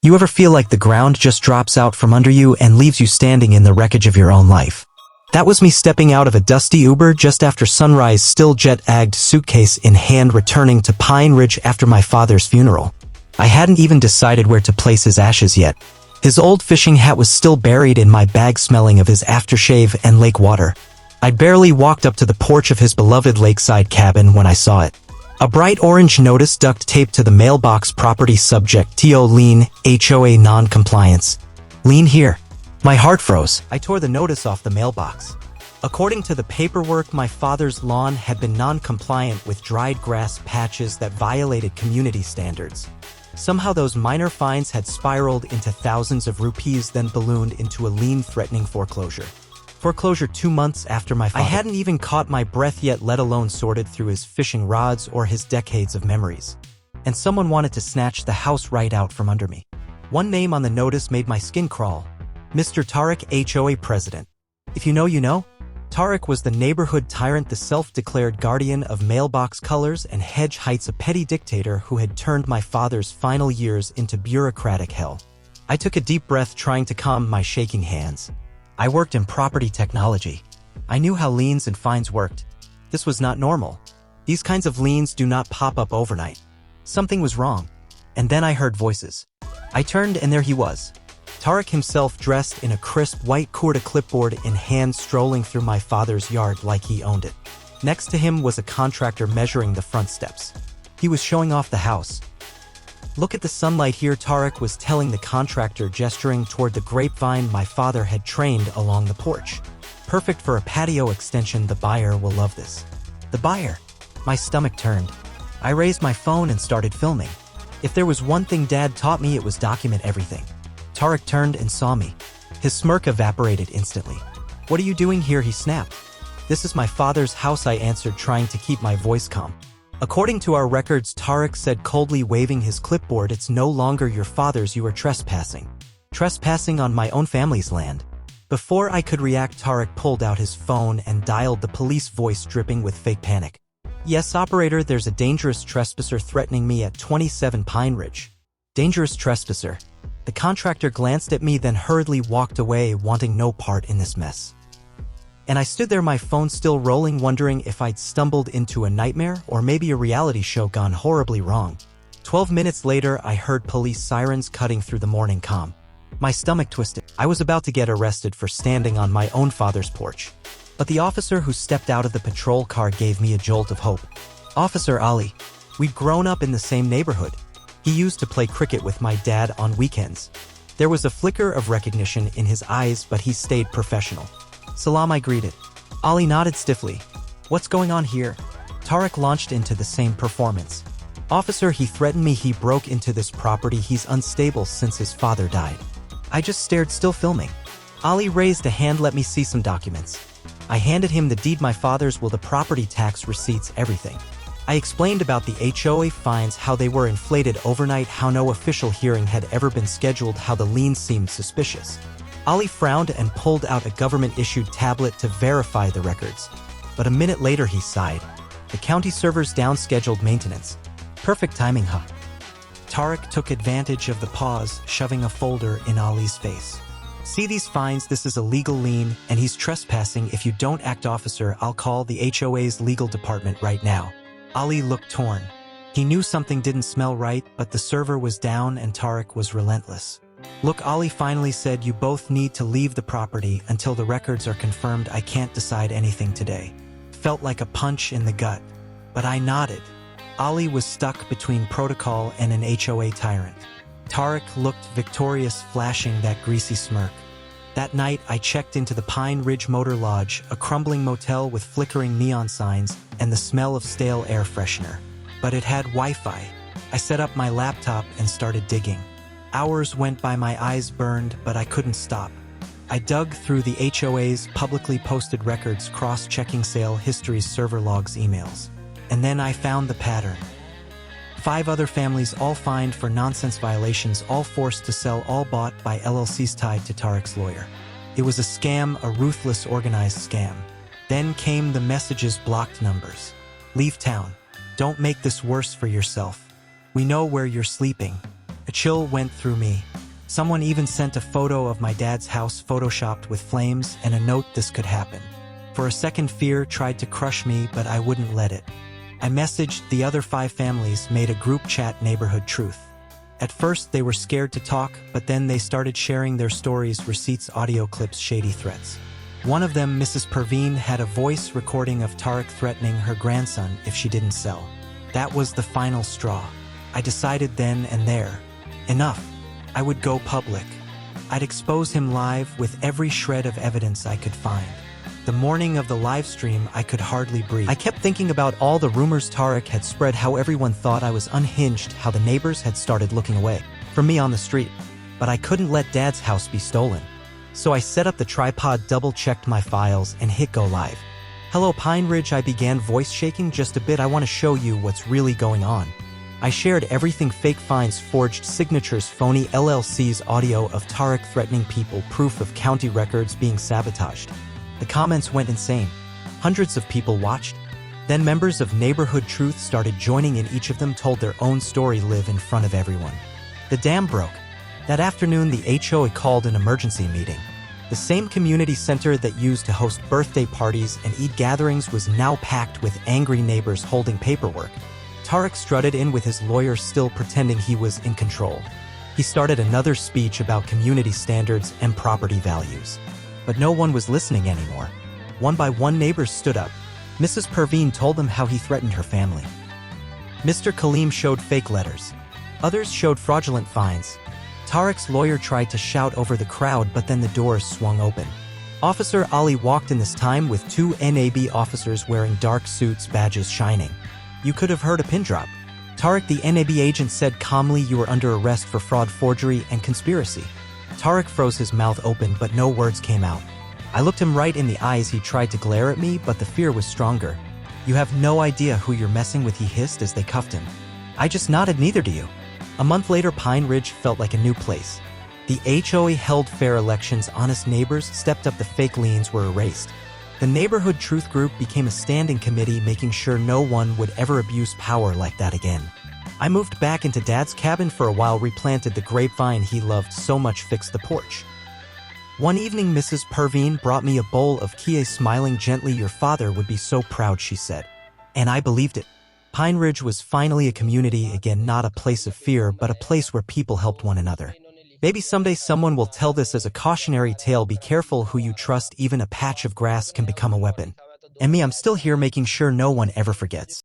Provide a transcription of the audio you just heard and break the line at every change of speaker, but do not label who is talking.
You ever feel like the ground just drops out from under you and leaves you standing in the wreckage of your own life? That was me stepping out of a dusty Uber just after sunrise, still jet-lagged, suitcase in hand, returning to Pine Ridge after my father's funeral. I hadn't even decided where to place his ashes yet. His old fishing hat was still buried in my bag, smelling of his aftershave and lake water. I'd barely walked up to the porch of his beloved lakeside cabin when I saw it. A bright orange notice duct taped to the mailbox: property subject TO lien, HOA non-compliance. Lien here. My heart froze. I tore the notice off the mailbox. According to the paperwork, my father's lawn had been non-compliant with dried grass patches that violated community standards. Somehow those minor fines had spiraled into thousands of rupees, then ballooned into a lien threatening foreclosure. Foreclosure 2 months after my father. I hadn't even caught my breath yet, let alone sorted through his fishing rods or his decades of memories. And someone wanted to snatch the house right out from under me. One name on the notice made my skin crawl. Mr. Tariq, HOA president. If you know, you know. Tariq was the neighborhood tyrant, the self-declared guardian of mailbox colors and hedge heights, a petty dictator who had turned my father's final years into bureaucratic hell. I took a deep breath, trying to calm my shaking hands. I worked in property technology. I knew how liens and fines worked. This was not normal. These kinds of liens do not pop up overnight. Something was wrong. And then I heard voices. I turned, and there he was. Tariq himself, dressed in a crisp white coat, a clipboard in hand, strolling through my father's yard like he owned it. Next to him was a contractor measuring the front steps. He was showing off the house. "Look at the sunlight here," Tariq was telling the contractor, gesturing toward the grapevine my father had trained along the porch. "Perfect for a patio extension. The buyer will love this." The buyer? My stomach turned. I raised my phone and started filming. If there was one thing Dad taught me, it was document everything. Tariq turned and saw me. His smirk evaporated instantly. "What are you doing here?" he snapped. "This is my father's house," I answered, trying to keep my voice calm. "According to our records," Tariq said, coldly waving his clipboard, "it's no longer your father's. You are trespassing. Trespassing on my own family's land." Before I could react, Tariq pulled out his phone and dialed the police, voice dripping with fake panic. "Yes, operator, there's a dangerous trespasser threatening me at 27 Pine Ridge." Dangerous trespasser. The contractor glanced at me, then hurriedly walked away, wanting no part in this mess. And I stood there, my phone still rolling, wondering if I'd stumbled into a nightmare or maybe a reality show gone horribly wrong. 12 minutes later, I heard police sirens cutting through the morning calm. My stomach twisted. I was about to get arrested for standing on my own father's porch. But the officer who stepped out of the patrol car gave me a jolt of hope. Officer Ali. We'd grown up in the same neighborhood. He used to play cricket with my dad on weekends. There was a flicker of recognition in his eyes, but he stayed professional. "Salam," I greeted. Ali nodded stiffly. "What's going on here?" Tariq launched into the same performance. "Officer, he threatened me. He broke into this property. He's unstable since his father died." I just stared, still filming. Ali raised a hand. "Let me see some documents." I handed him the deed, my father's will, the property tax receipts, everything. I explained about the HOA fines, how they were inflated overnight, how no official hearing had ever been scheduled, how the liens seemed suspicious. Ali frowned and pulled out a government-issued tablet to verify the records. But a minute later he sighed. "The county server's down, scheduled maintenance." Perfect timing, huh? Tariq took advantage of the pause, shoving a folder in Ali's face. "See these fines? This is a legal lien, and he's trespassing. If you don't act, officer, I'll call the HOA's legal department right now." Ali looked torn. He knew something didn't smell right, but the server was down and Tariq was relentless. "Look," Ali finally said, "you both need to leave the property until the records are confirmed. I can't decide anything today." Felt like a punch in the gut, but I nodded. Ali was stuck between protocol and an HOA tyrant. Tariq looked victorious, flashing that greasy smirk. That night, I checked into the Pine Ridge Motor Lodge, a crumbling motel with flickering neon signs and the smell of stale air freshener. But it had Wi-Fi. I set up my laptop and started digging. Hours went by, my eyes burned, but I couldn't stop. I dug through the HOA's publicly posted records, cross-checking sale histories, server logs, emails. And then I found the pattern. 5 other families, all fined for nonsense violations, all forced to sell, all bought by LLCs tied to Tariq's lawyer. It was a scam, a ruthless, organized scam. Then came the messages, blocked numbers. "Leave town. Don't make this worse for yourself. We know where you're sleeping." A chill went through me. Someone even sent a photo of my dad's house photoshopped with flames and a note this could happen. For a second, fear tried to crush me, but I wouldn't let it. I messaged the other 5 families, made a group chat, Neighborhood Truth. At first, they were scared to talk, but then they started sharing their stories, receipts, audio clips, shady threats. One of them, Mrs. Perveen, had a voice recording of Tariq threatening her grandson if she didn't sell. That was the final straw. I decided then and there, enough. I would go public. I'd expose him live with every shred of evidence I could find. The morning of the live stream, I could hardly breathe. I kept thinking about all the rumors Tariq had spread, how everyone thought I was unhinged, how the neighbors had started looking away from me on the street. But I couldn't let Dad's house be stolen. So I set up the tripod, double-checked my files, and hit go live. Hello Pine Ridge, I began, voice shaking just a bit. I want to show you what's really going on. I shared everything: fake fines, forged signatures, phony LLCs, audio of Tariq threatening people, proof of county records being sabotaged. The comments went insane. Hundreds of people watched. Then members of Neighborhood Truth started joining in. Each of them told their own story live in front of everyone. The dam broke. That afternoon, the HOA called an emergency meeting. The same community center that used to host birthday parties and eat gatherings was now packed with angry neighbors holding paperwork. Tariq strutted in with his lawyer, still pretending he was in control. He started another speech about community standards and property values. But no one was listening anymore. One by one, neighbors stood up. Mrs. Perveen told them how he threatened her family. Mr. Kaleem showed fake letters. Others showed fraudulent fines. Tariq's lawyer tried to shout over the crowd, but then the doors swung open. Officer Ali walked in, this time with 2 NAB officers wearing dark suits, badges shining. You could have heard a pin drop. Tariq, the NAB agent, said calmly, "You are under arrest for fraud, forgery, and conspiracy." Tariq froze, his mouth open, but no words came out. I looked him right in the eyes. He tried to glare at me, but the fear was stronger. "You have no idea who you're messing with," he hissed as they cuffed him. I just nodded. "Neither do you." A month later, Pine Ridge felt like a new place. The HOA held fair elections, honest neighbors stepped up, the fake liens were erased. The Neighborhood Truth Group became a standing committee, making sure no one would ever abuse power like that again. I moved back into Dad's cabin for a while, replanted the grapevine he loved so much, fixed the porch. One evening, Mrs. Perveen brought me a bowl of Kia, smiling gently. "Your father would be so proud," she said. And I believed it. Pine Ridge was finally a community again, not a place of fear, but a place where people helped one another. Maybe someday someone will tell this as a cautionary tale. Be careful who you trust. Even a patch of grass can become a weapon. And me, I'm still here, making sure no one ever forgets.